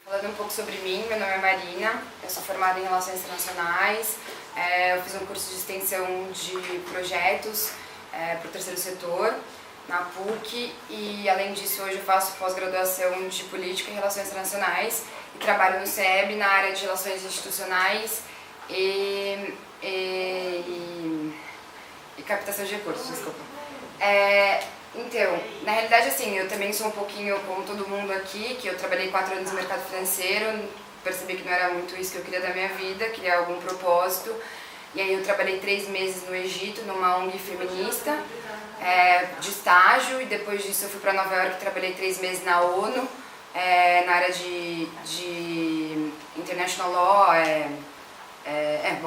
Falando um pouco sobre mim, meu nome é Marina, eu sou formada em Relações Internacionais, eu fiz um curso de extensão de projetos para o terceiro setor na PUC e, além disso, hoje eu faço pós-graduação de Política e Relações Internacionais e trabalho no CEB na área de Relações Institucionais e captação de recursos, desculpa. Então, na realidade, assim, eu também sou um pouquinho como todo mundo aqui, que eu trabalhei 4 anos no mercado financeiro, percebi que não era muito isso que eu queria da minha vida, queria algum propósito. E aí eu trabalhei 3 meses no Egito, numa ONG feminista, de estágio, e depois disso eu fui para Nova York e trabalhei 3 meses na ONU, na área de International Law,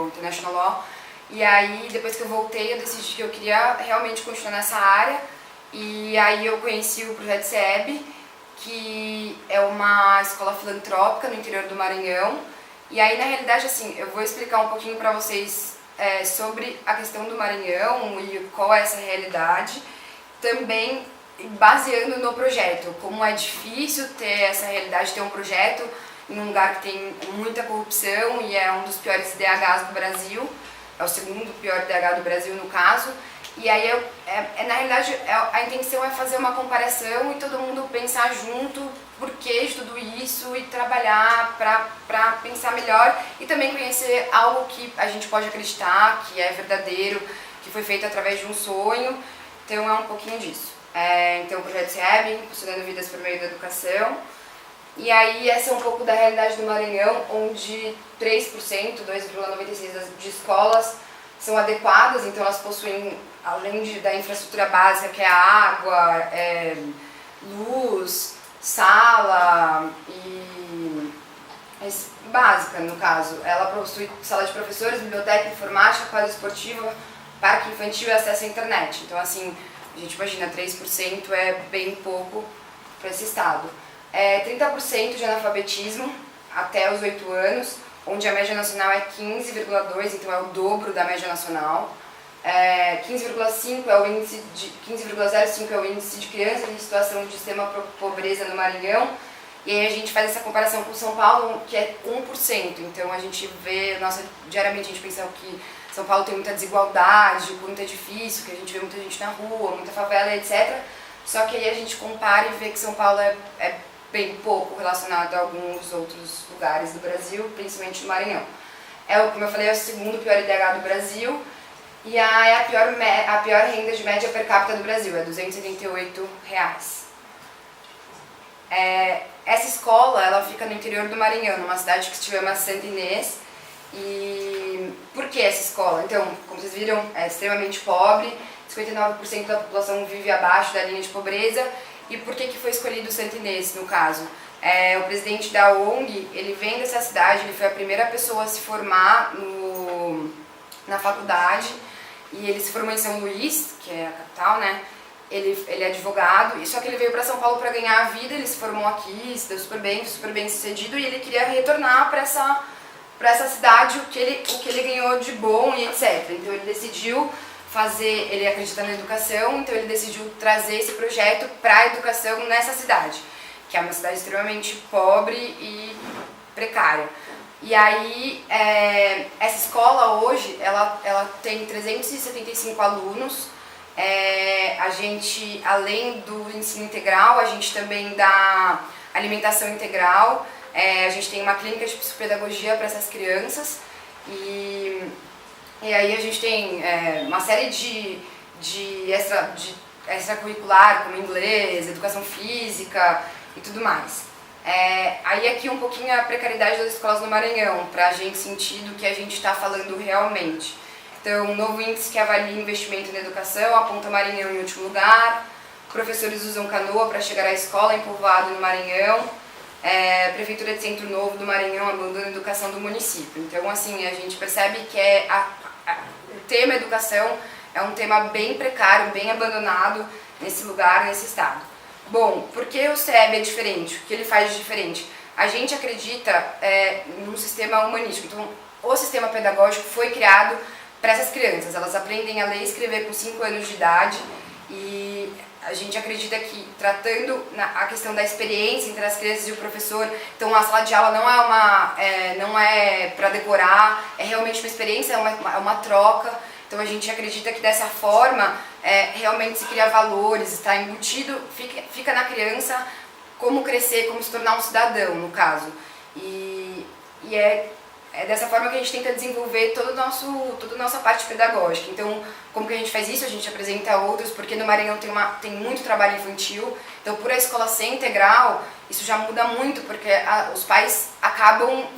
International Law. E aí, depois que eu voltei, eu decidi que eu queria realmente continuar nessa área. E aí eu conheci o Projeto CEB, que é uma escola filantrópica no interior do Maranhão. E aí, na realidade, assim, eu vou explicar um pouquinho para vocês sobre a questão do Maranhão e qual é essa realidade, também baseando no projeto, como é difícil ter essa realidade, ter um projeto em um lugar que tem muita corrupção e é um dos piores DHs do Brasil, é o segundo pior DH do Brasil no caso. E aí, na realidade, a intenção é fazer uma comparação e todo mundo pensar junto por que de tudo isso e trabalhar para pensar melhor e também conhecer algo que a gente pode acreditar, que é verdadeiro, que foi feito através de um sonho. Então, é um pouquinho disso. Então, o Projeto CEB, Impulsionando Vidas por Meio da Educação. E aí, essa é um pouco da realidade do Maranhão, onde 3%, 2,96% de escolas são adequadas, então elas possuem, além da infraestrutura básica, que é a água, luz, sala e básica, no caso. Ela possui sala de professores, biblioteca, informática, quadra esportiva, parque infantil e acesso à internet. Então, assim, a gente imagina, 3% é bem pouco para esse estado. 30% de analfabetismo até os 8 anos, onde a média nacional é 15,2, então é o dobro da média nacional. 15,05 é o índice de 15,05 é o índice de crianças em situação de extrema pobreza no Maranhão. E aí a gente faz essa comparação com São Paulo, que é 1%. Então a gente vê, diariamente a gente pensa que São Paulo tem muita desigualdade, o quanto é difícil, que a gente vê muita gente na rua, muita favela, etc. Só que aí a gente compara e vê que São Paulo é bem pouco relacionado a alguns outros lugares do Brasil, principalmente no Maranhão. Como eu falei, é o segundo pior IDH do Brasil e é a pior renda de média per capita do Brasil, é R$ 278. Essa escola, ela fica no interior do Maranhão, numa cidade que se chama Santa Inês. E por que essa escola? Então, como vocês viram, é extremamente pobre, 59% da população vive abaixo da linha de pobreza. E por que foi escolhido Santa Inês, no caso? O presidente da ONG, ele vem dessa cidade, ele foi a primeira pessoa a se formar na faculdade, e ele se formou em São Luís, que é a capital, né? Ele é advogado, só que ele veio para São Paulo para ganhar a vida, ele se formou aqui, se deu super bem sucedido, e ele queria retornar para essa cidade o que ele ganhou de bom e etc. Então ele decidiu ele acredita na educação, então ele decidiu trazer esse projeto para a educação nessa cidade, que é uma cidade extremamente pobre e precária. E aí, essa escola hoje, ela tem 375 alunos. A gente, além do ensino integral, a gente também dá alimentação integral. A gente tem uma clínica de psicopedagogia para essas crianças. E aí a gente tem uma série de extracurricular, como inglês, educação física e tudo mais. Aí aqui um pouquinho a precariedade das escolas no Maranhão, para a gente sentir do que a gente está falando realmente. Então, um novo índice que avalia investimento na educação aponta Maranhão em último lugar, professores usam canoa para chegar à escola em povoado no Maranhão, Prefeitura de Centro Novo do Maranhão abandona a educação do município. Então, assim, a gente percebe que o tema educação é um tema bem precário, bem abandonado nesse lugar, nesse estado. Bom, por que o CEB é diferente? O que ele faz de diferente? A gente acredita num sistema humanístico. Então, o sistema pedagógico foi criado para essas crianças. Elas aprendem a ler e escrever com 5 anos de idade e a gente acredita que tratando a questão da experiência entre as crianças e o professor, então a sala de aula não é para decorar, é realmente uma experiência, é uma troca. Então a gente acredita que dessa forma realmente se cria valores, está embutido, fica na criança como crescer, como se tornar um cidadão, no caso. E é dessa forma que a gente tenta desenvolver toda a nossa parte pedagógica. Então, como que a gente faz isso? A gente apresenta outros, porque no Maranhão tem muito trabalho infantil. Então, por a escola ser integral, isso já muda muito, porque os pais acabam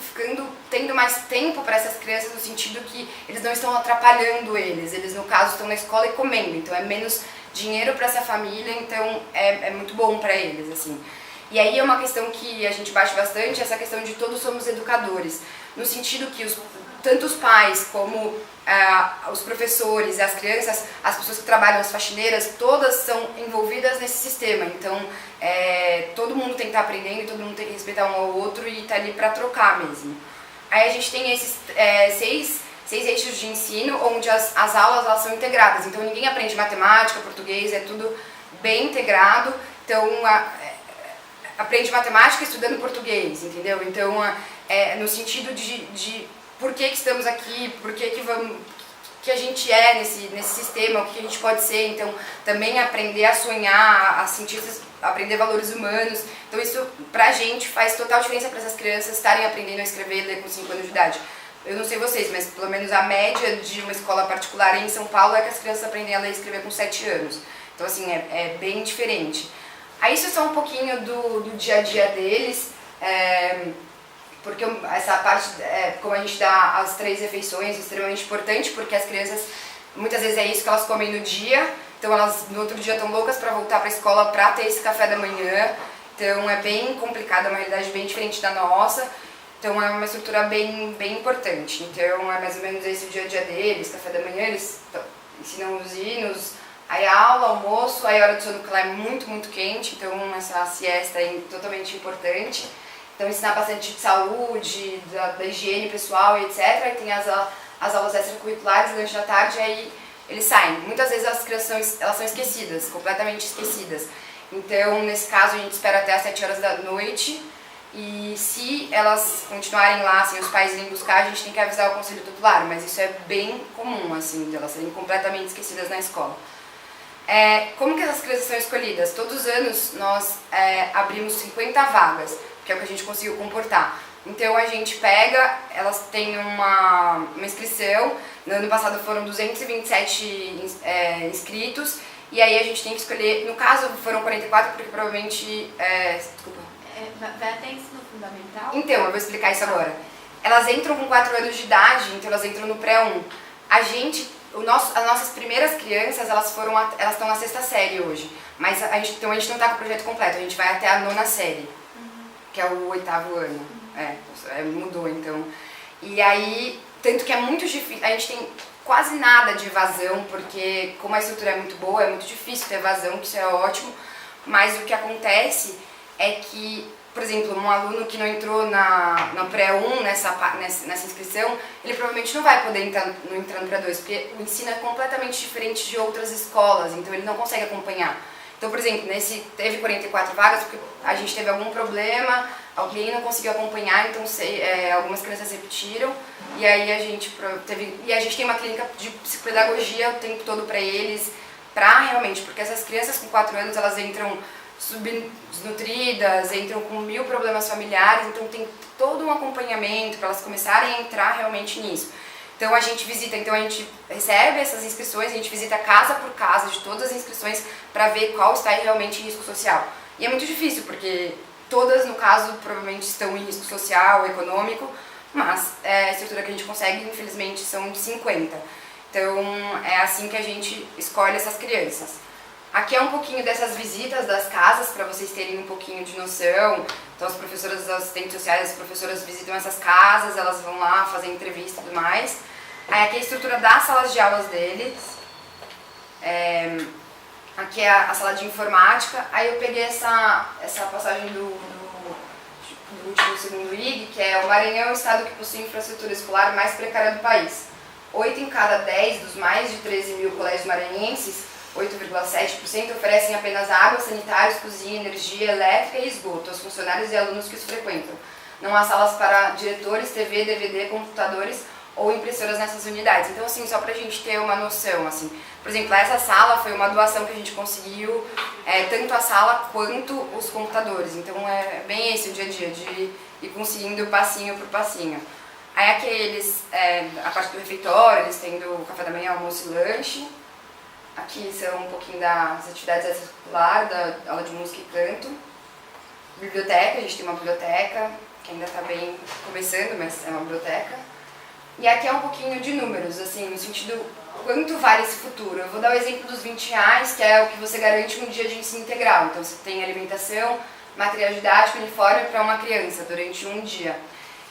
tendo mais tempo para essas crianças, no sentido que eles não estão atrapalhando eles. Eles, no caso, estão na escola e comendo. Então, é menos dinheiro para essa família, então é muito bom para eles, assim. E aí é uma questão que a gente bate bastante, essa questão de todos somos educadores, no sentido que tanto os pais como os professores e as crianças, as pessoas que trabalham, as faxineiras, todas são envolvidas nesse sistema. Então, todo mundo tem que estar aprendendo, todo mundo tem que respeitar um ao outro e estar ali para trocar mesmo. Aí a gente tem esses seis eixos de ensino, onde as aulas elas são integradas. Então, ninguém aprende matemática, português, é tudo bem integrado. Então, aprende matemática estudando português, entendeu? Então, no sentido de por que estamos aqui, por que a gente é nesse sistema, o que a gente pode ser. Então, também aprender a sonhar, a sentir, aprender valores humanos. Então, isso pra gente faz total diferença para essas crianças estarem aprendendo a escrever e ler com 5 anos de idade. Eu não sei vocês, mas pelo menos a média de uma escola particular em São Paulo é que as crianças aprendem a ler e escrever com 7 anos. Então, assim, é bem diferente. Aí isso é só um pouquinho do dia a dia deles, porque essa parte, como a gente dá as 3 refeições, é extremamente importante, porque as crianças, muitas vezes é isso que elas comem no dia, então elas no outro dia estão loucas para voltar para a escola para ter esse café da manhã, então é bem complicado, é uma realidade bem diferente da nossa, então é uma estrutura bem importante. Então é mais ou menos esse o dia a dia deles, café da manhã, eles ensinam os hinos, aí a aula, almoço, aí a hora de sono, que lá é muito quente, então essa siesta é totalmente importante. Então ensinar bastante de saúde, da higiene pessoal e etc. Aí tem as aulas extracurriculares, lanche da tarde, aí eles saem. Muitas vezes as crianças elas são esquecidas, completamente esquecidas. Então nesse caso a gente espera até às 7 horas da noite. E se elas continuarem lá, sem os pais irem buscar, a gente tem que avisar o conselho tutelar, mas isso é bem comum, assim, de elas serem completamente esquecidas na escola. Como que essas crianças são escolhidas? Todos os anos nós abrimos 50 vagas, que é o que a gente conseguiu comportar. Então a gente pega, elas têm uma inscrição, no ano passado foram 227 inscritos, e aí a gente tem que escolher, no caso foram 44, porque provavelmente, desculpa. Vai até ensino fundamental? Então, eu vou explicar isso agora. Elas entram com 4 anos de idade, então elas entram no pré-1. As nossas primeiras crianças, elas estão na 6ª série hoje, mas então a gente não está com o projeto completo, a gente vai até a 9ª série, que é o 8º ano. Mudou então. E aí, tanto que é muito difícil, a gente tem quase nada de evasão, porque como a estrutura é muito boa, é muito difícil ter evasão, que isso é ótimo, mas o que acontece é que, por exemplo, um aluno que não entrou na pré-1, nessa inscrição, ele provavelmente não vai poder entrar no pré-2, porque o ensino é completamente diferente de outras escolas, então ele não consegue acompanhar. Então, por exemplo, teve 44 vagas, porque a gente teve algum problema, alguém não conseguiu acompanhar, então algumas crianças repetiram, e aí a gente tem uma clínica de psicopedagogia o tempo todo para eles, realmente, porque essas crianças com 4 anos, elas entram subnutridas, entram com 1000 problemas familiares, então tem todo um acompanhamento para elas começarem a entrar realmente nisso. Então a gente recebe essas inscrições, a gente visita casa por casa de todas as inscrições para ver qual está realmente em risco social. E é muito difícil, porque todas, no caso, provavelmente estão em risco social, econômico, mas a estrutura que a gente consegue, infelizmente, são de 50. Então é assim que a gente escolhe essas crianças. Aqui é um pouquinho dessas visitas das casas, para vocês terem um pouquinho de noção. Então as professoras, as assistentes sociais, as professoras visitam essas casas, elas vão lá fazer entrevista e tudo mais. Aí aqui é a estrutura das salas de aulas deles. Aqui é a sala de informática. Aí eu peguei essa passagem do último segundo IG, que é o Maranhão é o estado que possui a infraestrutura escolar mais precária do país. 8 em cada 10 dos mais de 13 mil colégios maranhenses 8,7%, oferecem apenas água, sanitários, cozinha, energia elétrica e esgoto aos funcionários e alunos que os frequentam. Não há salas para diretores, TV, DVD, computadores ou impressoras nessas unidades. Então, assim, só pra gente ter uma noção, assim, por exemplo, essa sala foi uma doação que a gente conseguiu, tanto a sala quanto os computadores. Então, é bem esse o dia a dia, de ir conseguindo passinho por passinho. Aí aqui eles, a parte do refeitório, eles têm do café da manhã, almoço e lanche. Aqui são um pouquinho das atividades extracurriculares, da aula de música e canto. Biblioteca, a gente tem uma biblioteca, que ainda está bem começando, mas é uma biblioteca. E aqui é um pouquinho de números, assim, no sentido, quanto vale esse futuro? Eu vou dar o exemplo dos R$20, que é o que você garante um dia de ensino integral. Então você tem alimentação, material didático, uniforme para uma criança durante um dia.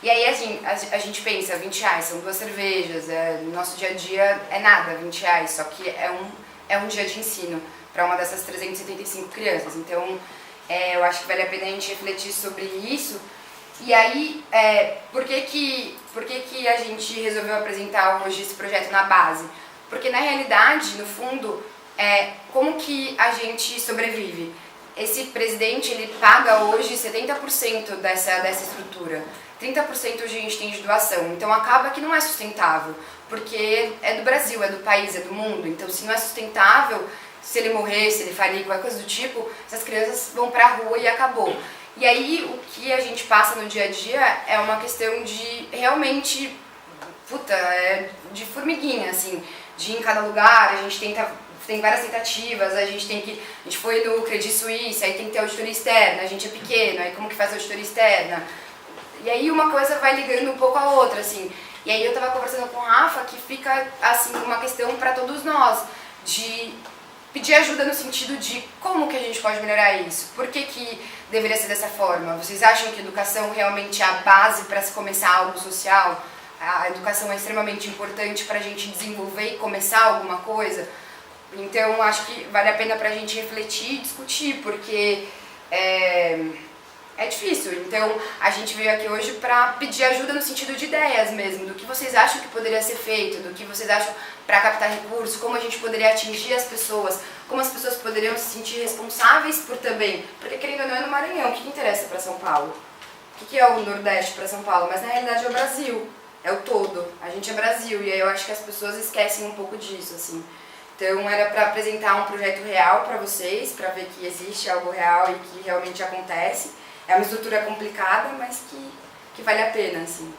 E aí a gente pensa, R$20 são 2 cervejas, no nosso dia a dia é nada, R$20, só que é um dia de ensino para uma dessas 375 crianças. Então eu acho que vale a pena a gente refletir sobre isso. E aí, por que a gente resolveu apresentar hoje esse projeto na base? Porque na realidade, no fundo, como que a gente sobrevive? Esse presidente, ele paga hoje 70% dessa estrutura. 30% hoje a gente tem de doação, então acaba que não é sustentável, porque é do Brasil, é do país, é do mundo, então se não é sustentável, se ele morrer, se ele falir, qualquer coisa do tipo, essas crianças vão pra rua e acabou. E aí o que a gente passa no dia a dia é uma questão de realmente, de formiguinha, assim, de ir em cada lugar, a gente tem várias tentativas, a gente foi no Credit Suisse, aí tem que ter auditoria externa, a gente é pequeno, aí como que faz a auditoria externa? E aí uma coisa vai ligando um pouco a outra, assim. E aí eu tava conversando com o Rafa que fica, assim, uma questão para todos nós, de pedir ajuda no sentido de como que a gente pode melhorar isso, por que deveria ser dessa forma? Vocês acham que a educação realmente é a base para se começar algo social? A educação é extremamente importante para a gente desenvolver e começar alguma coisa? Então acho que vale a pena para a gente refletir e discutir, porque é difícil. Então a gente veio aqui hoje para pedir ajuda no sentido de ideias mesmo, do que vocês acham que poderia ser feito, do que vocês acham para captar recursos, como a gente poderia atingir as pessoas, como as pessoas poderiam se sentir responsáveis por também, porque querendo ou não é no Maranhão, o que interessa para São Paulo? O que é o Nordeste para São Paulo? Mas na realidade é o Brasil, é o todo, a gente é Brasil, e aí eu acho que as pessoas esquecem um pouco disso, assim. Então era para apresentar um projeto real para vocês, para ver que existe algo real e que realmente acontece. É uma estrutura complicada, mas que vale a pena, assim.